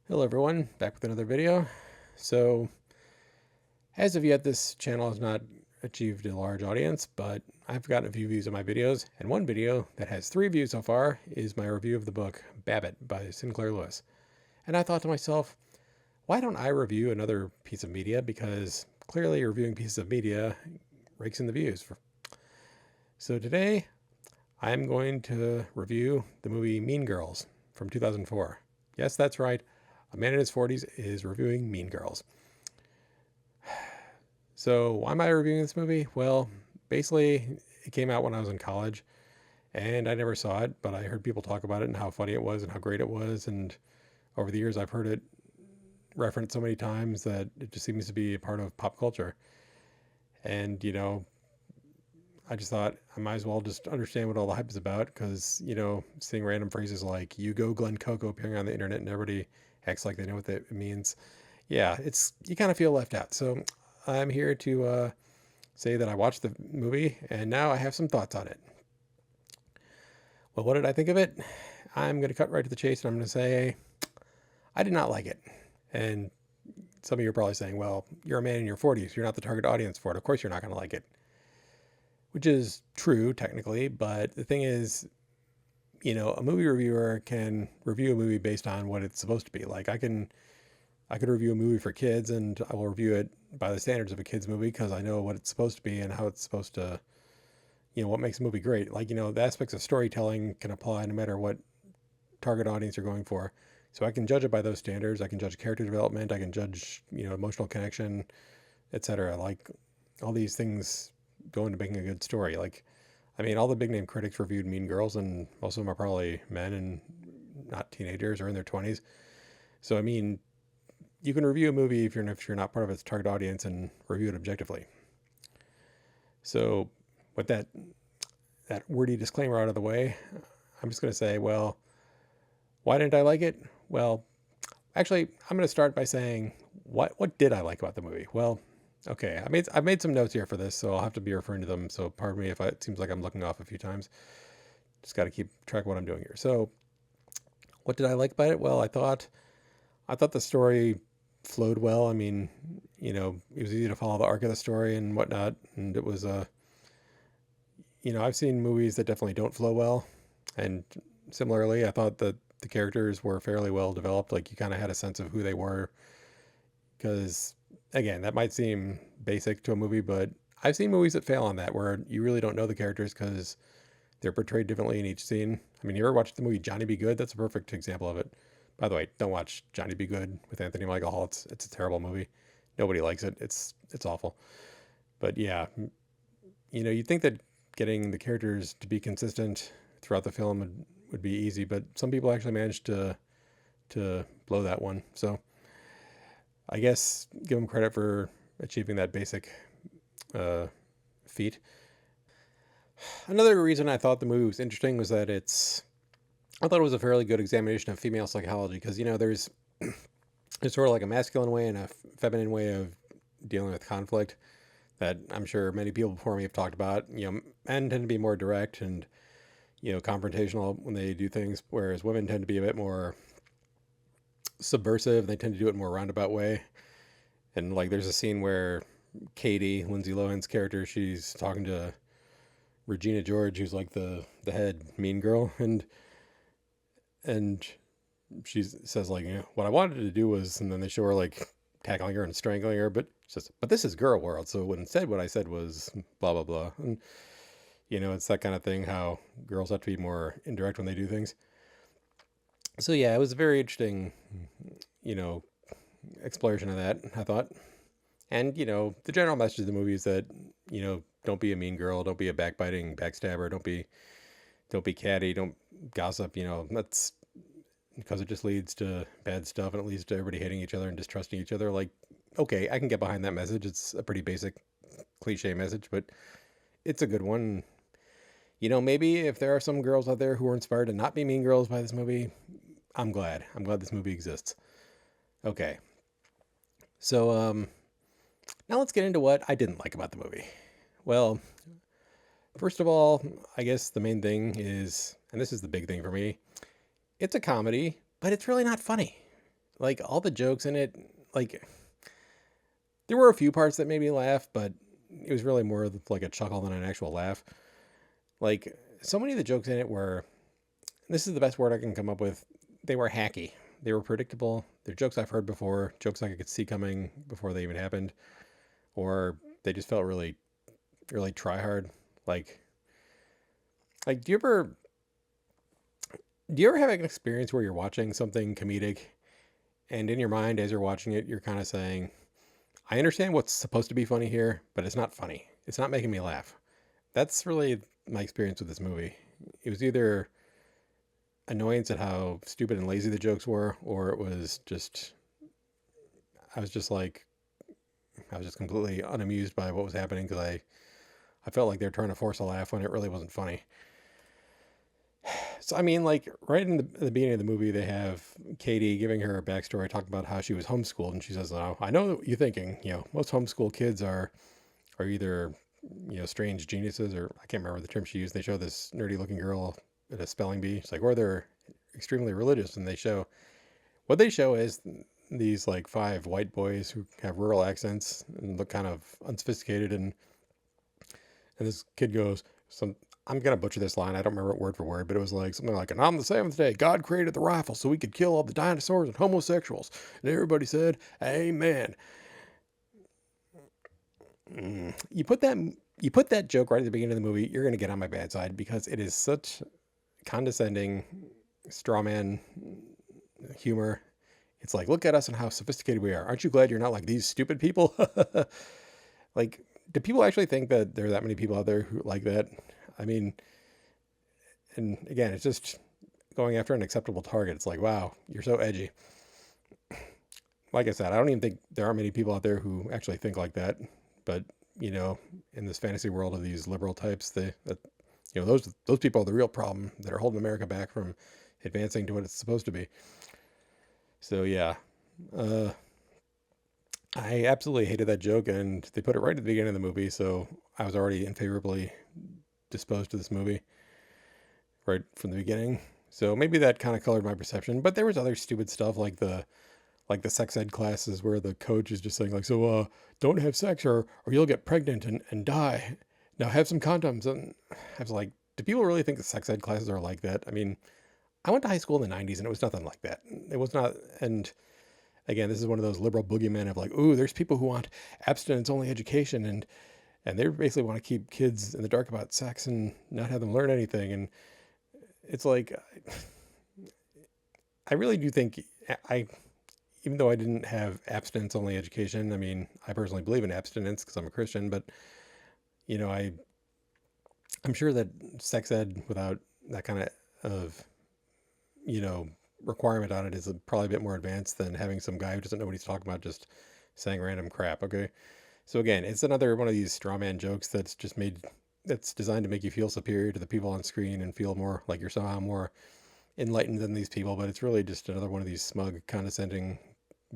Hello everyone, back with another video. So, as of yet, this channel has not achieved a large audience, but I've gotten a few views on my videos, and one video that has 3 views so far is my review of the book Babbitt by Sinclair Lewis. And I thought to myself, why don't I review another piece of media? Because clearly reviewing pieces of media rakes in the views. So today, I'm going to review the movie Mean Girls from 2004. Yes, that's right. A man in his 40s is reviewing Mean Girls. So why am I reviewing this movie? Well, basically, it came out when I was in college, and I never saw it, but I heard people talk about it and how funny it was and how great it was. And over the years, I've heard it referenced so many times that it just seems to be a part of pop culture. And, I just thought I might as well just understand what all the hype is about because, seeing random phrases like "you go Glen Coco" appearing on the internet and everybody acts like they know what that means. Yeah, you kind of feel left out. So I'm here to say that I watched the movie and now I have some thoughts on it. Well, what did I think of it? I'm going to cut right to the chase and I'm going to say I did not like it. And some of you are probably saying, well, you're a man in your 40s. You're not the target audience for it. Of course, you're not going to like it. Which is true, technically. But the thing is, a movie reviewer can review a movie based on what it's supposed to be. Like, I could review a movie for kids and I will review it by the standards of a kid's movie because I know what it's supposed to be and how it's supposed to, what makes a movie great. Like, the aspects of storytelling can apply no matter what target audience you're going for. So I can judge it by those standards. I can judge character development. I can judge, emotional connection, etc. Like all these things go into making a good story. Like, I mean, all the big name critics reviewed Mean Girls, and most of them are probably men and not teenagers or in their 20s. So, I mean, you can review a movie if you're not part of its target audience and review it objectively. So, with that wordy disclaimer out of the way, I'm just going to say, well, why didn't I like it? Well, actually, I'm going to start by saying what did I like about the movie? Well, okay, I've made some notes here for this, so I'll have to be referring to them. So pardon me if it seems like I'm looking off a few times. Just got to keep track of what I'm doing here. So, what did I like about it? Well, I thought the story flowed well. I mean, it was easy to follow the arc of the story and whatnot, and it was I've seen movies that definitely don't flow well, and similarly, I thought that the characters were fairly well developed. Like you kind of had a sense of who they were, because again, that might seem basic to a movie, but I've seen movies that fail on that where you really don't know the characters because they're portrayed differently in each scene. I mean, you ever watched the movie Johnny Be Good? That's a perfect example of it. By the way, don't watch Johnny Be Good with Anthony Michael Hall. It's a terrible movie. Nobody likes it. It's awful. But yeah, you'd think that getting the characters to be consistent throughout the film would be easy, but some people actually managed to blow that one. So I guess give them credit for achieving that basic feat. Another reason I thought the movie was interesting was that I thought it was a fairly good examination of female psychology because, there's sort of like a masculine way and a feminine way of dealing with conflict that I'm sure many people before me have talked about. Men tend to be more direct and, confrontational when they do things, whereas women tend to be a bit more subversive. They tend to do it in a more roundabout way. And like there's a scene where Katie, Lindsay Lohan's character, she's talking to Regina George, who's like the head mean girl, and she says like, what I wanted to do was, and then they show her like tackling her and strangling her, but she says, but this is girl world, so instead what I said was blah blah blah, and it's that kind of thing how girls have to be more indirect when they do things. So yeah, it was a very interesting, you know, exploration of that, I thought. And, the general message of the movie is that, don't be a mean girl, don't be a backbiting backstabber, don't be catty, don't gossip, that's because it just leads to bad stuff and it leads to everybody hating each other and distrusting each other. Like, okay, I can get behind that message. It's a pretty basic cliche message, but it's a good one. Maybe if there are some girls out there who are inspired to not be mean girls by this movie, I'm glad. I'm glad this movie exists. Okay. So, now let's get into what I didn't like about the movie. Well, first of all, I guess the main thing is, and this is the big thing for me, it's a comedy, but it's really not funny. like all the jokes in it, like there were a few parts that made me laugh, but it was really more like a chuckle than an actual laugh. Like so many of the jokes in it were, this is the best word I can come up with. They were hacky. They were predictable. They're jokes I've heard before, jokes I could see coming before they even happened, or they just felt really, really try hard. Like, like do you ever have an experience where you're watching something comedic, and in your mind as you're watching it, you're kind of saying, I understand what's supposed to be funny here, but it's not funny. It's not making me laugh. That's really my experience with this movie. It was either annoyance at how stupid and lazy the jokes were, or it was just, I was just like, I was just completely unamused by what was happening because I felt like they were trying to force a laugh when it really wasn't funny. So, I mean, like, right in the beginning of the movie, they have Katie giving her a backstory, talking about how she was homeschooled. And she says, oh, I know what you're thinking, most homeschool kids are either, strange geniuses, or I can't remember the term she used. They show this nerdy looking girl at a spelling bee. She's like, or they're extremely religious. And what they show is these like five white boys who have rural accents and look kind of unsophisticated. And this kid goes, I'm going to butcher this line. I don't remember it word for word, but it was like something like, and on the seventh day, God created the rifle so we could kill all the dinosaurs and homosexuals. And everybody said, amen. You put that joke right at the beginning of the movie, you're going to get on my bad side because it is such condescending straw man humor. It's like, look at us and how sophisticated we are. Aren't you glad you're not like these stupid people? Like, do people actually think that there are that many people out there who like that? I mean, and again, it's just going after an acceptable target. It's like, wow, you're so edgy. Like I said, I don't even think there are many people out there who actually think like that. But in this fantasy world of these liberal types, those people are the real problem that are holding America back from advancing to what it's supposed to be. So yeah, uh, I absolutely hated that joke, and they put it right at the beginning of the movie, so I was already unfavorably disposed to this movie right from the beginning. So maybe that kind of colored my perception. But there was other stupid stuff like the sex ed classes where the coach is just saying like, so don't have sex or you'll get pregnant and die. Now have some condoms. And I was like, do people really think the sex ed classes are like that? I mean, I went to high school in the 90s and it was nothing like that. It was not. And again, this is one of those liberal boogeymen of like, ooh, there's people who want abstinence only education and they basically want to keep kids in the dark about sex and not have them learn anything. And it's like, I really do think even though I didn't have abstinence only education, I mean, I personally believe in abstinence because I'm a Christian, but you know, I I'm sure that sex ed without that kind of you know requirement on it is probably a bit more advanced than having some guy who doesn't know what he's talking about just saying random crap. Okay, so again, it's another one of these straw man jokes that's designed to make you feel superior to the people on screen and feel more like you're somehow more enlightened than these people, but it's really just another one of these smug, condescending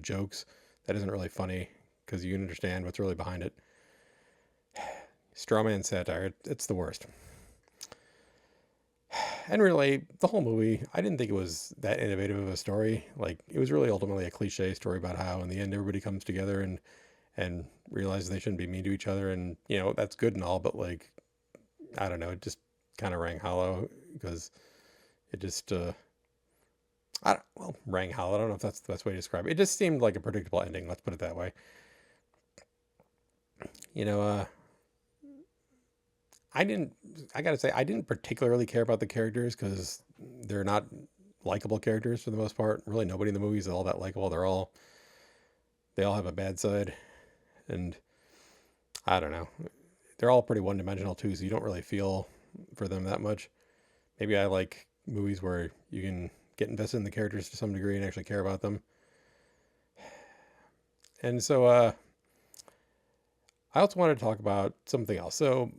jokes that isn't really funny because you understand what's really behind it. Strawman satire, it's the worst. And really, the whole movie, I didn't think it was that innovative of a story. Like, it was really ultimately a cliche story about how, in the end, everybody comes together and realizes they shouldn't be mean to each other, and that's good and all, but like, I don't know, it just kind of rang hollow because it just rang hollow. I don't know if that's the best way to describe it. It just seemed like a predictable ending. Let's put it that way. You know, I didn't. I gotta say, I didn't particularly care about the characters because they're not likable characters for the most part. Really, nobody in the movie is all that likable. They all have a bad side, and I don't know. They're all pretty one-dimensional too, so you don't really feel for them that much. Maybe I like movies where you can get invested in the characters to some degree and actually care about them. And so I also wanted to talk about something else. So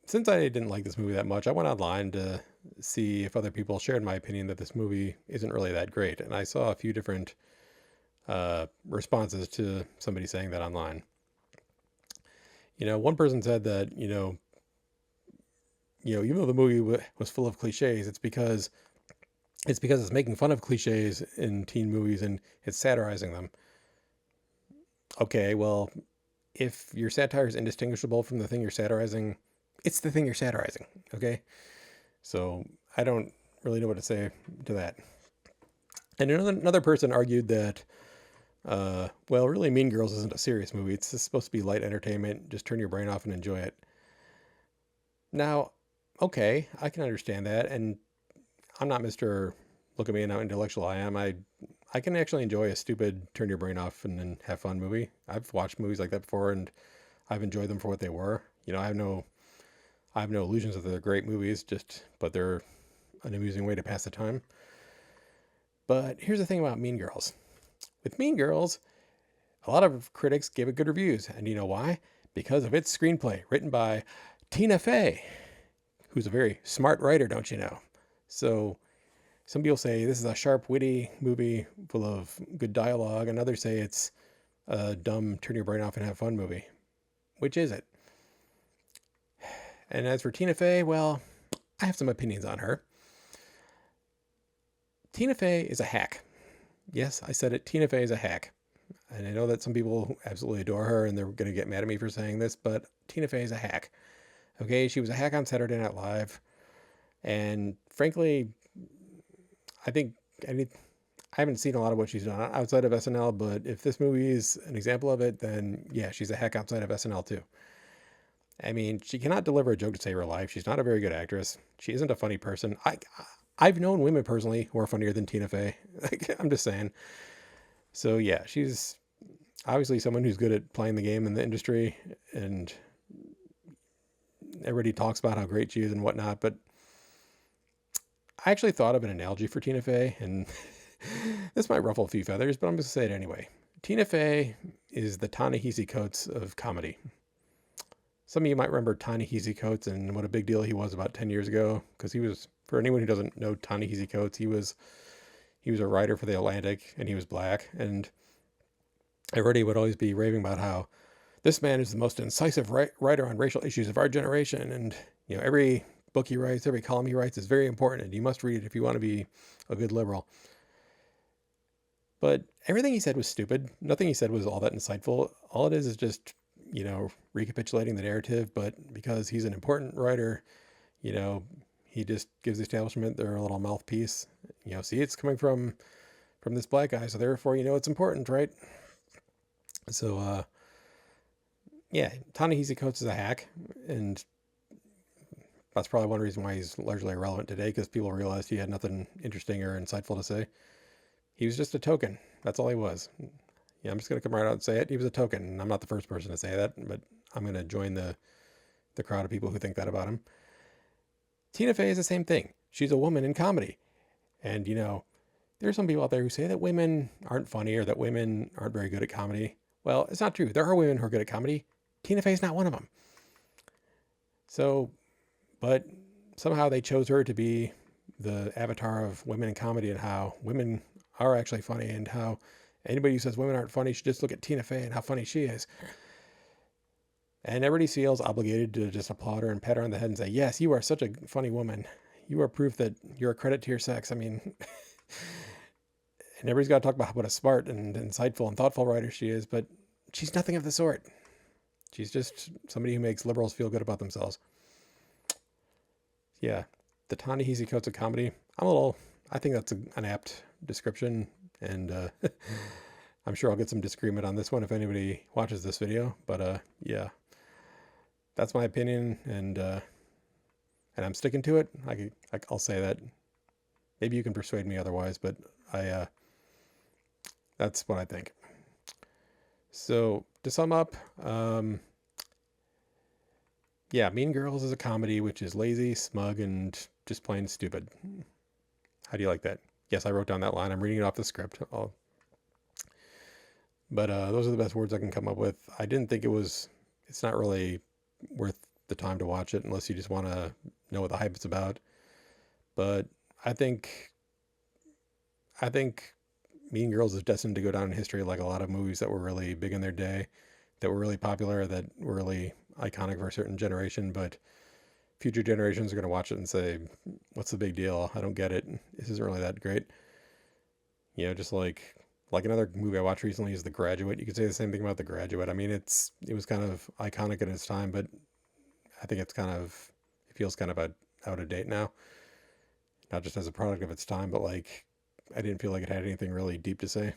since I didn't like this movie that much, I went online to see if other people shared my opinion that this movie isn't really that great. And I saw a few different responses to somebody saying that online. One person said that, even though the movie was full of cliches, it's because It's because it's making fun of cliches in teen movies and it's satirizing them. Okay, well, if your satire is indistinguishable from the thing you're satirizing, it's the thing you're satirizing. Okay, so I don't really know what to say to that. And another person argued that, well, really, Mean Girls isn't a serious movie. It's just supposed to be light entertainment. Just turn your brain off and enjoy it. Now, okay, I can understand that, and I'm not Mr. Look at me and how intellectual I am. I can actually enjoy a stupid turn your brain off and then have fun movie. I've watched movies like that before, and I've enjoyed them for what they were. You know, I have no illusions that they're great movies, but they're an amusing way to pass the time. But here's the thing about Mean Girls. With Mean Girls, a lot of critics gave it good reviews, and you know why? Because of its screenplay, written by Tina Fey, who's a very smart writer, don't you know? So some people say this is a sharp, witty movie full of good dialogue, and others say it's a dumb, turn your brain off and have fun movie. Which is it? And as for Tina Fey, well, I have some opinions on her. Tina Fey is a hack. Yes, I said it. Tina Fey is a hack. And I know that some people absolutely adore her and they're going to get mad at me for saying this, but Tina Fey is a hack. Okay, she was a hack on Saturday Night Live. And frankly, I think I haven't seen a lot of what she's done outside of SNL, but if this movie is an example of it, then yeah, she's a hack outside of SNL too. I mean, she cannot deliver a joke to save her life. She's not a very good actress. She isn't a funny person. I've known women personally who are funnier than Tina Fey. Like, I'm just saying. So yeah, she's obviously someone who's good at playing the game in the industry, and everybody talks about how great she is and whatnot. But I actually thought of an analogy for Tina Fey, and this might ruffle a few feathers, but I'm going to say it anyway. Tina Fey is the Ta-Nehisi Coates of comedy. Some of you might remember Ta-Nehisi Coates and what a big deal he was about 10 years ago, because he was, for anyone who doesn't know Ta-Nehisi Coates, he was a writer for The Atlantic, and he was black, and everybody would always be raving about how this man is the most incisive writer on racial issues of our generation, and you know, every book he writes, every column he writes is very important, and you must read it if you want to be a good liberal. But everything he said was stupid. Nothing he said was all that insightful. All it is just, you know, recapitulating the narrative, but because he's an important writer, you know, he just gives the establishment their little mouthpiece. You know, see, it's coming from this black guy, so therefore, you know, it's important, right? So, yeah, Ta-Nehisi Coates is a hack, and that's probably one reason why he's largely irrelevant today, because people realized he had nothing interesting or insightful to say. He was just a token. That's all he was. Yeah, I'm just going to come right out and say it. He was a token, and I'm not the first person to say that, but I'm going to join the crowd of people who think that about him. Tina Fey is the same thing. She's a woman in comedy. And, you know, there's some people out there who say that women aren't funny or that women aren't very good at comedy. Well, it's not true. There are women who are good at comedy. Tina Fey's not one of them. So, but somehow they chose her to be the avatar of women in comedy, and how women are actually funny, and how anybody who says women aren't funny should just look at Tina Fey and how funny she is. And everybody feels obligated to just applaud her and pat her on the head and say, yes, you are such a funny woman. You are proof that you're a credit to your sex. I mean, and everybody's got to talk about what a smart and insightful and thoughtful writer she is, but she's nothing of the sort. She's just somebody who makes liberals feel good about themselves. Yeah, the Ta-Nehisi Coates of comedy. I think that's an apt description, and I'm sure I'll get some disagreement on this one if anybody watches this video, but yeah, that's my opinion, and I'm sticking to it. I'll say that. Maybe you can persuade me otherwise, but that's what I think. So to sum up, yeah, Mean Girls is a comedy which is lazy, smug, and just plain stupid. How do you like that? Yes, I wrote down that line. I'm reading it off the script. But those are the best words I can come up with. I didn't think it's not really worth the time to watch it unless you just want to know what the hype is about. But I think Mean Girls is destined to go down in history like a lot of movies that were really big in their day, that were really popular, that were really iconic for a certain generation. But future generations are going to watch it and say, "What's the big deal? I don't get it. This isn't really that great." Just like another movie I watched recently is The Graduate. You could say the same thing about The Graduate. I mean, it was kind of iconic in its time, but I think it feels kind of out of date now. Not just as a product of its time, but like I didn't feel like it had anything really deep to say.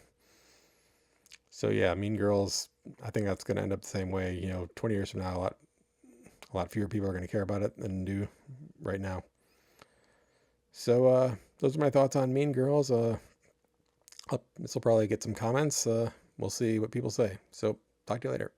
So yeah, Mean Girls. I think that's going to end up the same way. 20 years from now, a lot fewer people are going to care about it than do right now. So those are my thoughts on Mean Girls. This will probably get some comments. We'll see what people say. So talk to you later.